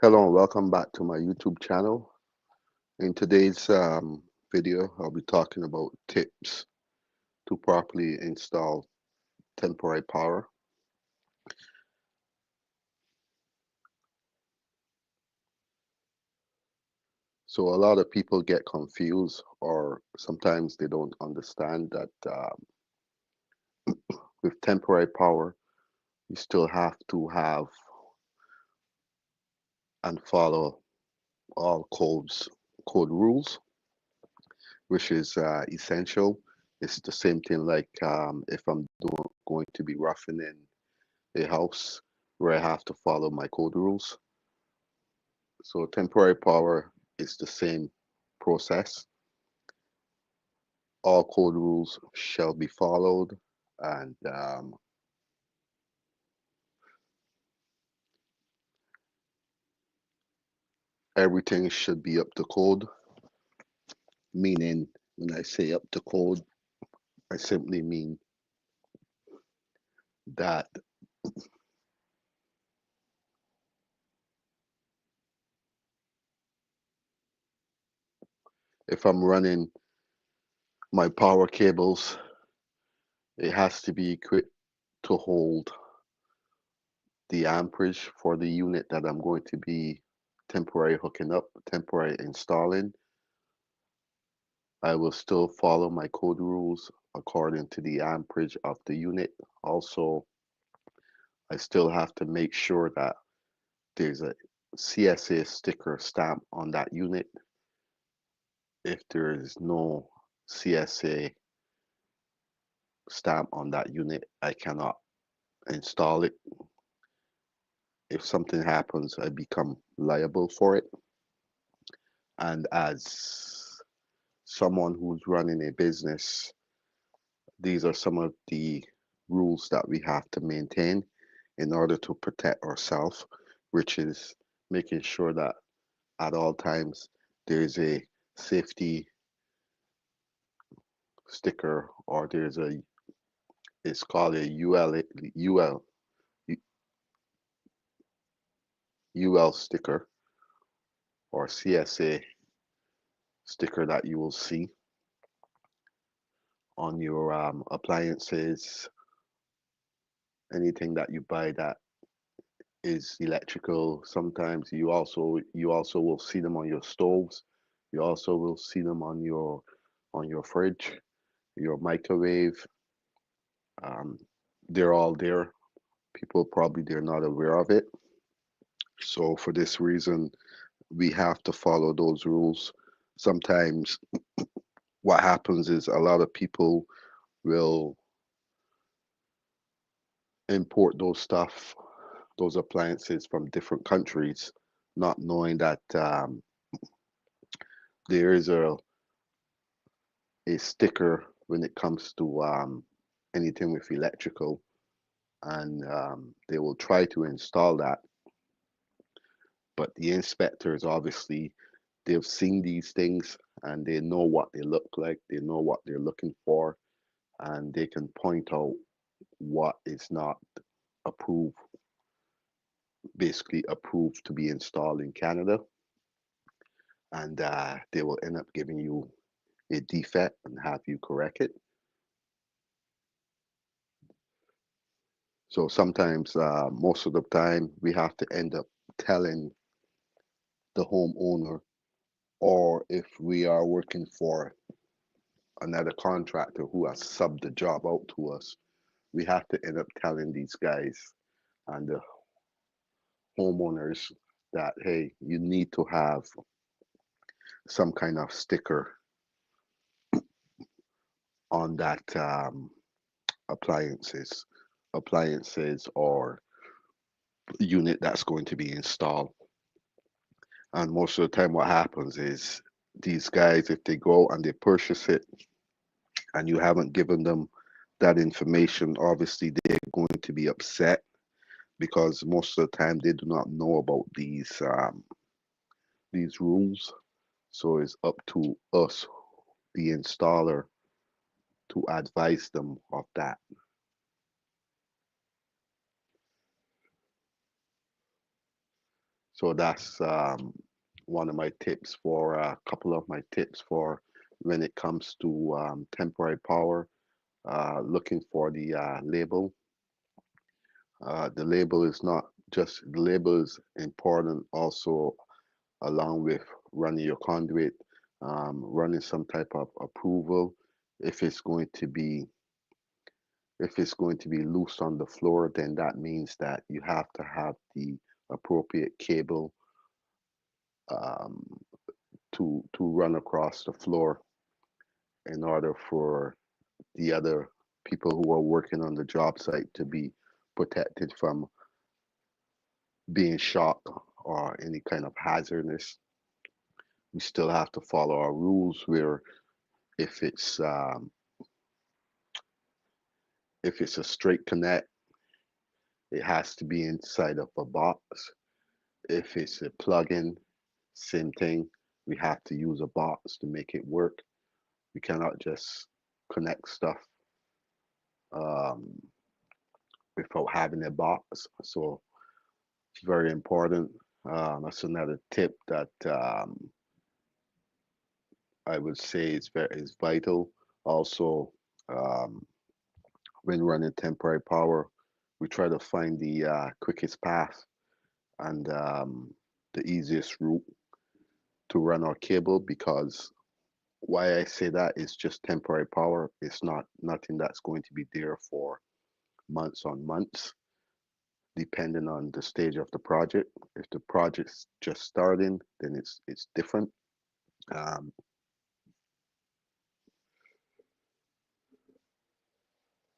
Hello and welcome back to my YouTube channel. In today's video, I'll be talking about tips to properly install temporary power. So a lot of people get confused or sometimes they don't understand that with temporary power, you still have to have and follow all code rules, which is essential. It's the same thing like if I'm going to be roughing in a house where I have to follow my code rules. So temporary power is the same process. All code rules shall be followed, and everything should be up to code. Meaning, when I say up to code, I simply mean that if I'm running my power cables, it has to be equipped to hold the amperage for the unit that I'm going to be temporary hooking up, temporary installing. I will still follow my code rules according to the amperage of the unit. Also, I still have to make sure that there's a CSA sticker stamp on that unit. If there is no CSA stamp on that unit, I cannot install it. If something happens, I become liable for it. And as someone who's running a business, these are some of the rules that we have to maintain in order to protect ourselves, which is making sure that at all times there's a safety sticker or there's a it's called a UL sticker or CSA sticker that you will see on your appliances, anything that you buy that is electrical. Sometimes you also will see them on your stoves. You also will see them on your fridge, your microwave. Um, they're all there. People probably they're not aware of it. So for this reason, we have to follow those rules. Sometimes what happens is a lot of people will import those stuff, those appliances from different countries, not knowing that there is a sticker when it comes to anything with electrical, and they will try to install that. But the inspectors obviously they've seen these things and they know what they look like, they know what they're looking for, and they can point out what is not approved, basically approved to be installed in Canada, and they will end up giving you a defect and have you correct it. So sometimes, most of the time, we have to end up telling the homeowner, or if we are working for another contractor who has subbed the job out to us, we have to end up telling these guys and the homeowners that, hey, you need to have some kind of sticker on that appliances, appliances or unit that's going to be installed. And most of the time, what happens is these guys, if they go and they purchase it and you haven't given them that information, obviously they're going to be upset because most of the time they do not know about these rules. So it's up to us, the installer, to advise them of that. So that's one of my tips for a couple of my tips for when it comes to temporary power. Looking for the label. The label is not just the label is important also along with running your conduit, running some type of approval. If it's going to be if it's going to be loose on the floor, then that means that you have to have the appropriate cable um, to run across the floor in order for the other people who are working on the job site to be protected from being shocked or any kind of hazardness. We still have to follow our rules where if it's um, if it's a straight connect, it has to be inside of a box. If it's a plug-in, same thing. We have to use a box to make it work. We cannot just connect stuff um, without having a box. So it's very important. That's another tip that I would say is vital. Also, um, when running temporary power, we try to find the quickest path and the easiest route to run our cable because why I say that is just temporary power. It's not nothing that's going to be there for months on months, depending on the stage of the project. If the project's just starting, then it's different. Um,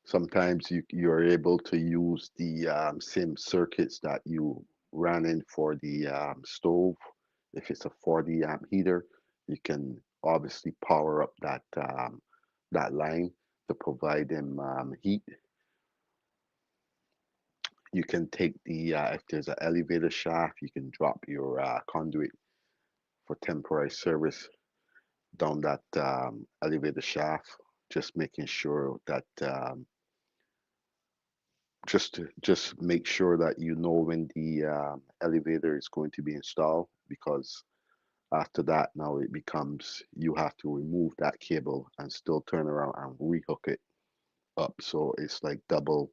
Sometimes you're able to use the same circuits that you ran in for the stove. If it's a 40 amp heater, you can obviously power up that line to provide them heat. You can take the if there's an elevator shaft, you can drop your conduit for temporary service down that elevator shaft. Just making sure that just make sure that you know when the elevator is going to be installed because after that now it becomes you have to remove that cable and still turn around and rehook it up. So it's like double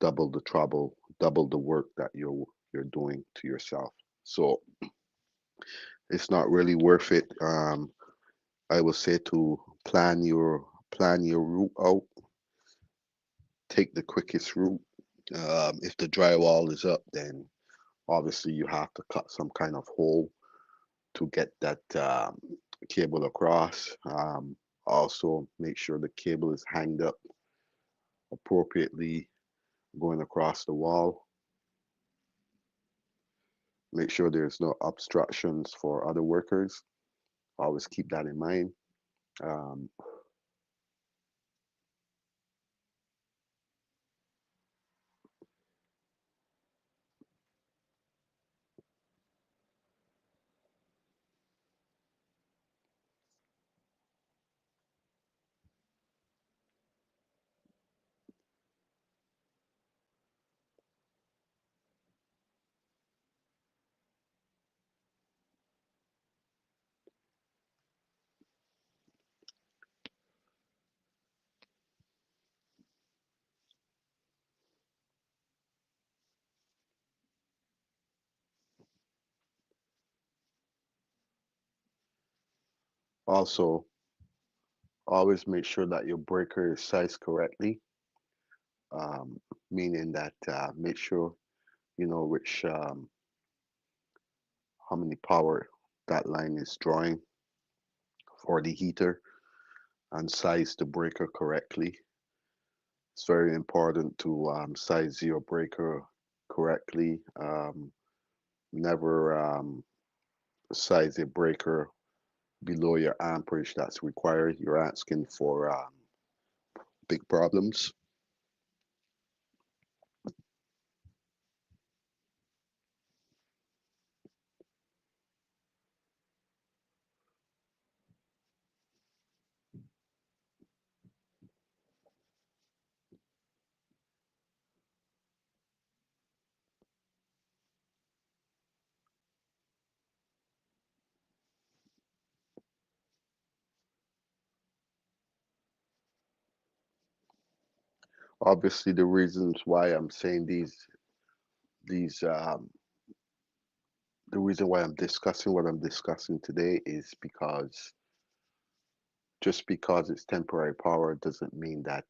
the trouble, double the work that you're doing to yourself. So it's not really worth it. I would say to plan your route out, take the quickest route. If the drywall is up, then obviously you have to cut some kind of hole to get that cable across. Also, make sure the cable is hanged up appropriately going across the wall. Make sure there's no obstructions for other workers. Always keep that in mind. Um, Also, always make sure that your breaker is sized correctly, um, meaning that make sure you know which how many power that line is drawing for the heater and size the breaker correctly. It's very important to size your breaker correctly. Never size a breaker below your amperage that's required. You're asking for big problems. Obviously, the reasons why I'm saying these the reason why I'm discussing what I'm discussing today is because just because it's temporary power doesn't mean that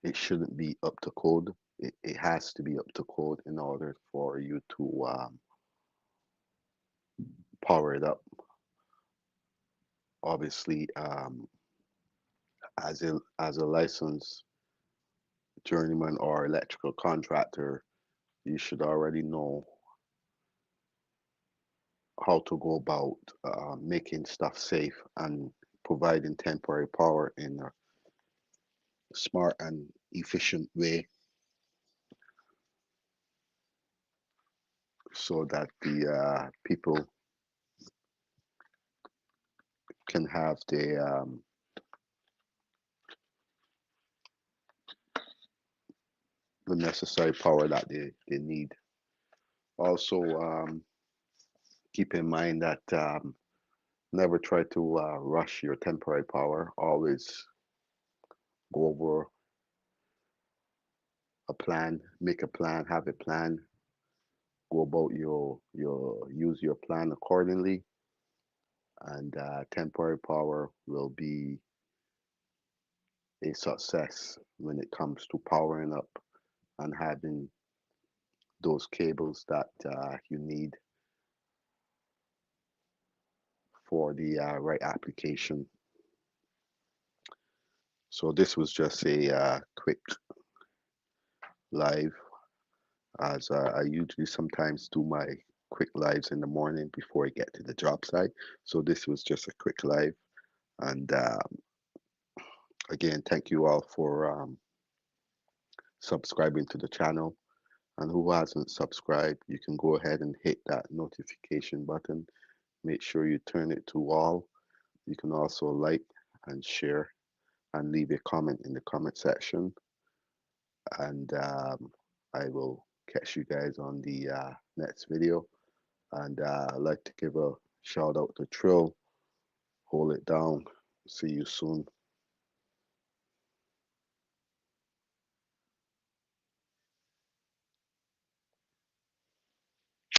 it shouldn't be up to code. It has to be up to code in order for you to power it up. Obviously, as a licensed journeyman or electrical contractor, you should already know how to go about making stuff safe and providing temporary power in a smart and efficient way so that the people can have the necessary power that they need. Also, keep in mind that never try to rush your temporary power. Always go over a plan, make a plan, have a plan, go about your use your plan accordingly, and temporary power will be a success when it comes to powering up and having those cables that you need for the right application. So this was just a quick live, as I usually sometimes do my quick lives in the morning before I get to the job site. So this was just a quick live, and again, thank you all for subscribing to the channel. And who hasn't subscribed, you can go ahead and hit that notification button. Make sure you turn it to all. You can also like and share and leave a comment in the comment section. And I will catch you guys on the next video. And I'd like to give a shout out to Trill. Hold it down. See you soon.